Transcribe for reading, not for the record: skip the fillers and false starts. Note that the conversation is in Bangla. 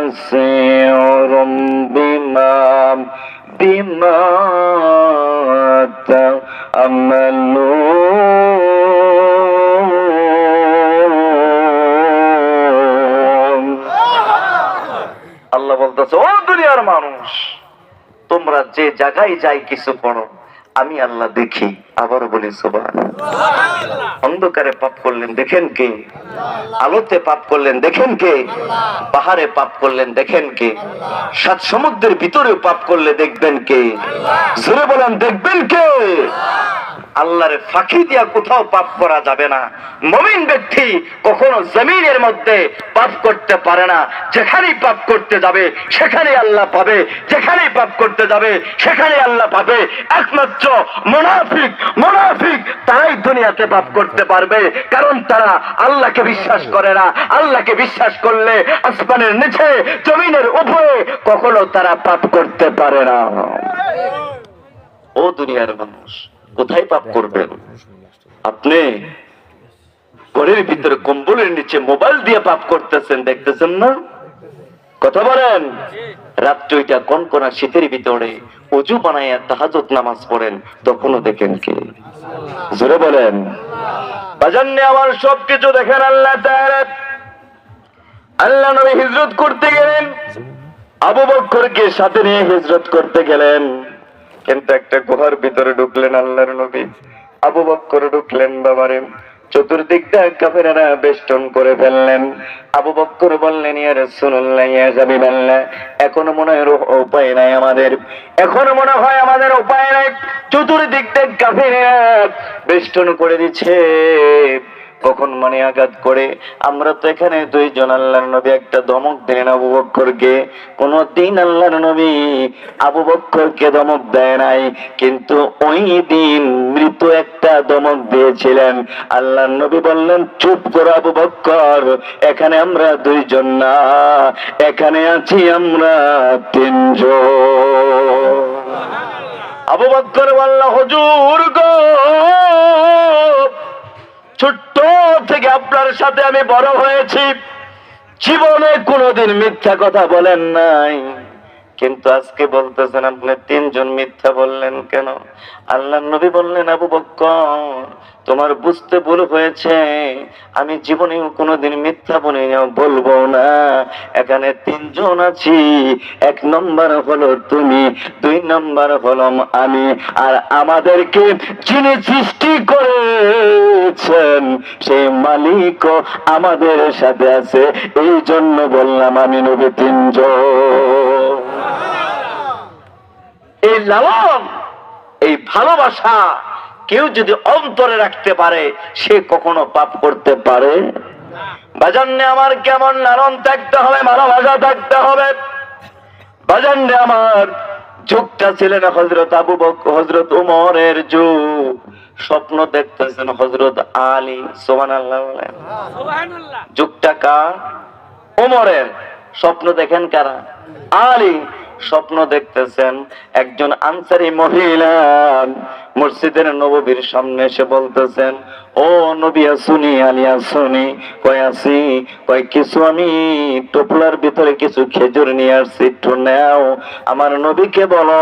বাসীরুম বিমা তা'মালুন। আল্লাহ বলতেছে, ও দুনিয়ার মানুষ, তোমরা যে জায়গায় যাই কিছু পড়ো, আমি আল্লাহ দেখি। আবারও বলি সুবহানাল্লাহ। অন্ধকারে পাপ করলেন দেখেন কে? আলোতে পাপ করলেন দেখেন কে? পাহাড়ে পাপ করলেন দেখেন কে? সাত সমুদ্রের ভিতরেও পাপ করলে দেখবেন কে? জোরে বলেন, দেখবেন কে? আল্লাহরে ফাঁকি দিয়া কোথাও পাপ করা যাবে না। মুমিন ব্যক্তি কখনো জমিনের মধ্যে পাপ করতে পারে না। যেখানেই পাপ করতে যাবে সেখানেই আল্লাহ পাবে, যেখানেই পাপ করতে যাবে সেখানেই আল্লাহ পাবে। একমাত্র মুনাফিক তারাই দুনিয়াতে পাপ করতে পারবে, কারণ তারা আল্লাহকে বিশ্বাস করে না। আল্লাহকে বিশ্বাস করলে আসমানের নিচে জমিনের উপরে কখনো তারা পাপ করতে পারে না। ও দুনিয়ার মানুষ, কোথায় পাপ করবেন? আপনি ঘরের ভিতরে কম্বলের নিচে মোবাইল দিয়ে পাপ করতেছেন, দেখতেছেন না? কথা বলেন। রাত্রে ওইটা কনকনা শীতের ভিতরে ওযু বানাইয়া তাহাজ্জুদ নামাজ পড়েন, তখনও দেখেন কে? জোরে বলেন। বাজান্নে আমার সবকিছু দেখেন আল্লাহ তাআলা। আল্লাহ নবী হিজরত করতে গেলেন, আবু বকরকে সাথে নিয়ে হিজরত করতে গেলেন, কিন্তু একটা গুহার ভিতরে ঢুকলেন আল্লাহর নবী। আবু বকর ঢুকলেন, বাবারে চতুর্দিকটা কাফেররা বেষ্টন করে ফেললেন। আবু বকর বললেন, ইয়া রাসূলুল্লাহ, ইয়া হাবিবাল্লাহ, এখনো মনে হয় উপায় নাই আমাদের, এখনো মনে হয় আমাদের উপায় নাই। চতুর্দিকটা কাফেররা বেষ্টন করে দিচ্ছে, কখন মানে আঘাত করে। আমরা তো এখানে দুইজন, আল্লাহর নবী একটা ধমক দিলেন আবু বকরকে। কোনদিন আল্লাহর নবী আবু বকরকে ধমক দেয় নাই, কিন্তু ওই দিন মৃত একটা ধমক দিয়েছিলেন। আল্লাহর নবী বললেন, চুপ করো আবু বকর, এখানে আমরা দুইজন না, এখানে আছি আমরা তিনজন। আবু বকর বলল, হুজুর গো, ছোট্ট থেকে আপনার সাথে আমি বড় হয়েছি, জীবনে কোনোদিন মিথ্যা কথা বলেন নাই, কিন্তু আজকে বলতেছেন আপনি তিনজন, মিথ্যা বললেন কেন? আল্লাহর নবী বললেন, আবু বকর, তোমার বুঝতে ভুল হয়েছে, আমি জীবনে কোনোদিন মিথ্যা বলি না, বলবো না। এখানে তিনজন আছি, এক নম্বর হলো তুমি, দুই নম্বর হলাম আমি, আর আমাদেরকে যিনি সৃষ্টি করেছেন সেই মালিকও আমাদের সাথে আছে, এই জন্য বললাম আমি নবী তিনজন। এই লালন, এই ভালোবাসা কেউ যদি অন্তরে রাখতে পারে সে কখনো পাপ করতে পারে। বাজান্নে আমার কেমন লালন থাকতে হবে, ভালোবাসা থাকতে হবে। বাজান্নে আমার যুগটা ছিলেন হযরত উমরের যুগ। স্বপ্ন দেখতেছেন হযরত আলী, সুবহানাল্লাহ বলেন। যুগটা কার? উমরের। স্বপ্ন দেখেন কারা? আলী। স্বপ্ন দেখতেছেন একজন আনসারী মহিলা মসজিদের নববীর সামনে এসে বলতেছেন, ও নবী আসুনি, আলী আসুনি। কয় আসি। কয় কিছু আমি টোপলার ভিতরে কিছু খেজুর নিয়ে আসছি, একটু নাও, আমার নবীকে বলো